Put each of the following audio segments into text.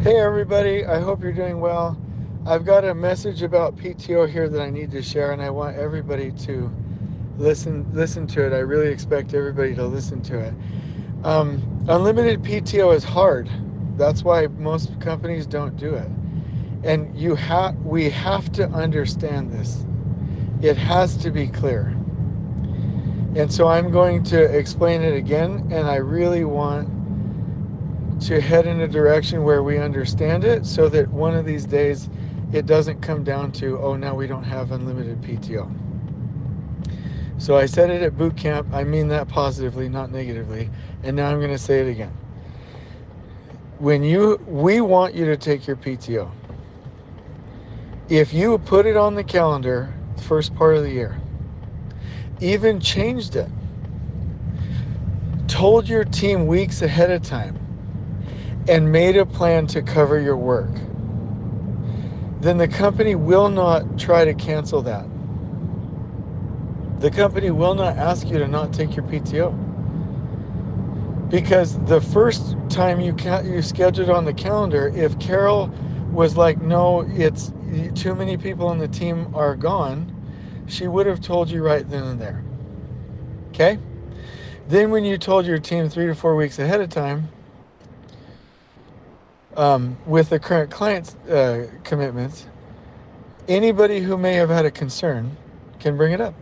Hey everybody, I hope you're doing well. I've got a message about PTO here that I need to share, and I want everybody to listen to it. I really expect everybody to listen to it. Unlimited PTO is hard. That's why most companies don't do it. And we have to understand this. It has to be clear. And so I'm going to explain it again, and I really want to head in a direction where we understand it so that one of these days it doesn't come down to, oh, now we don't have unlimited PTO. So I said it at boot camp. I mean that positively, not negatively. And now I'm going to say it again. We want you to take your PTO. If you put it on the calendar first part of the year, even changed it, told your team weeks ahead of time, and made a plan to cover your work, then the company will not try to cancel that. The company will not ask you to not take your PTO. Because the first time you scheduled on the calendar, if Carol was like, no, it's too many people on the team are gone, she would have told you right then and there. Okay? Then when you told your team 3 to 4 weeks ahead of time, with the current client's commitments, anybody who may have had a concern can bring it up.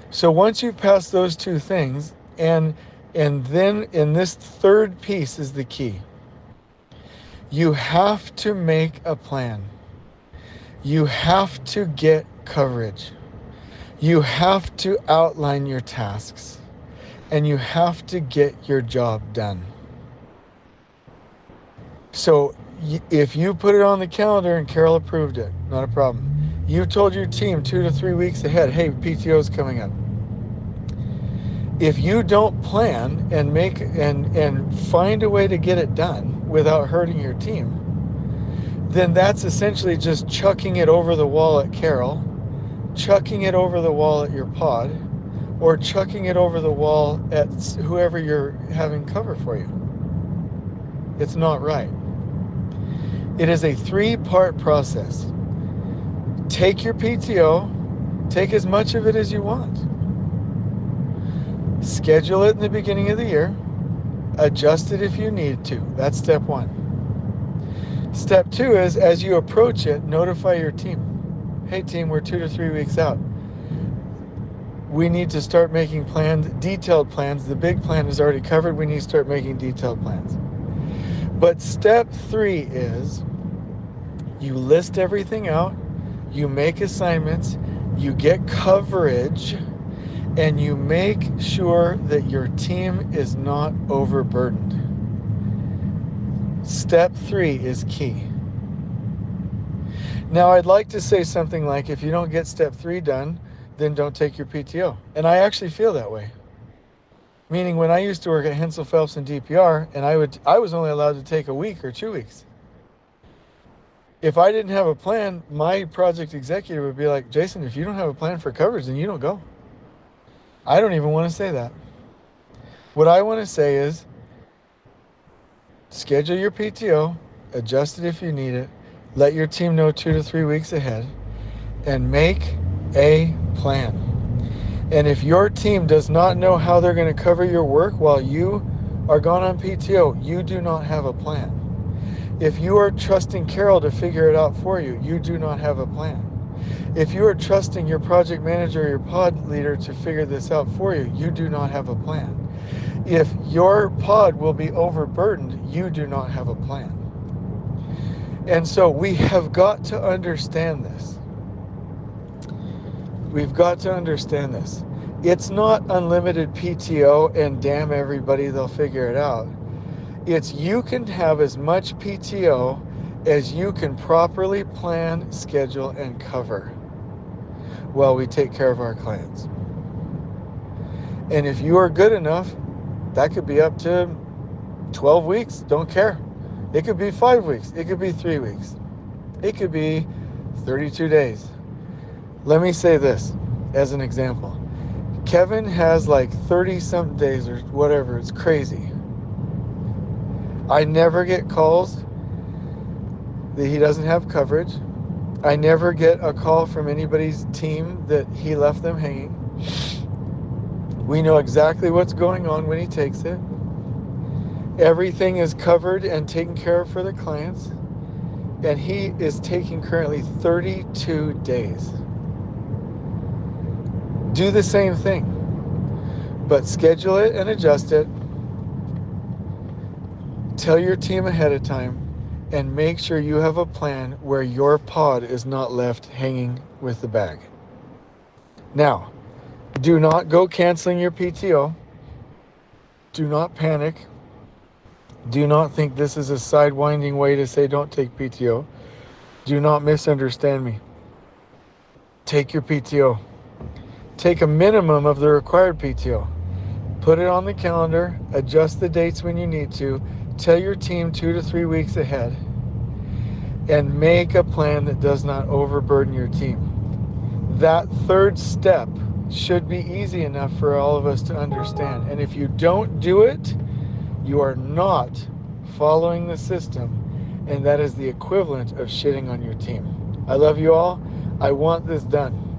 So once you've passed those two things, and then in this third piece is the key. You have to make a plan. You have to get coverage. You have to outline your tasks. And you have to get your job done. So if you put it on the calendar and Carol approved it, not a problem. You told your team 2 to 3 weeks ahead, hey, PTO is coming up. If you don't plan and make and find a way to get it done without hurting your team, then that's essentially just chucking it over the wall at Carol, chucking it over the wall at your pod, or chucking it over the wall at whoever you're having cover for you. It's not right. It is a 3-part process. Take your PTO, take as much of it as you want. Schedule it in the beginning of the year. Adjust it if you need to. That's step 1. Step 2 is, as you approach it, notify your team. Hey team, we're 2 to 3 weeks out. We need to start making plans, detailed plans. The big plan is already covered. We need to start making detailed plans. But step 3 is you list everything out, you make assignments, you get coverage, and you make sure that your team is not overburdened. Step 3 is key. Now, I'd like to say something like, if you don't get step 3 done, then don't take your PTO. And I actually feel that way. Meaning when I used to work at Hensel Phelps and DPR, and I was only allowed to take a week or 2 weeks. If I didn't have a plan, my project executive would be like, Jason, if you don't have a plan for coverage, then you don't go. I don't even want to say that. What I want to say is, schedule your PTO, adjust it if you need it, let your team know 2 to 3 weeks ahead, and make a plan. And if your team does not know how they're going to cover your work while you are gone on PTO, you do not have a plan. If you are trusting Carol to figure it out for you, you do not have a plan. If you are trusting your project manager or your pod leader to figure this out for you, you do not have a plan. If your pod will be overburdened, you do not have a plan. And so we have got to understand this. We've got to understand this. It's not unlimited PTO and damn everybody, they'll figure it out. It's you can have as much PTO as you can properly plan, schedule, and cover while we take care of our clients. And if you are good enough, that could be up to 12 weeks, don't care. It could be 5 weeks, it could be 3 weeks. It could be 32 days. Let me say this as an example. Kevin has like 30-something days or whatever, it's crazy. I never get calls that he doesn't have coverage. I never get a call from anybody's team that he left them hanging. We know exactly what's going on when he takes it. Everything is covered and taken care of for the clients. And he is taking currently 32 days. Do the same thing, but schedule it and adjust it. Tell your team ahead of time and make sure you have a plan where your pod is not left hanging with the bag. Now, do not go canceling your PTO. Do not panic. Do not think this is a sidewinding way to say don't take PTO. Do not misunderstand me. Take your PTO. Take a minimum of the required PTO. Put it on the calendar. Adjust the dates when you need to. Tell your team 2 to 3 weeks ahead. And make a plan that does not overburden your team. That third step should be easy enough for all of us to understand. And if you don't do it, you are not following the system, and that is the equivalent of shitting on your team. I love you all. I want this done.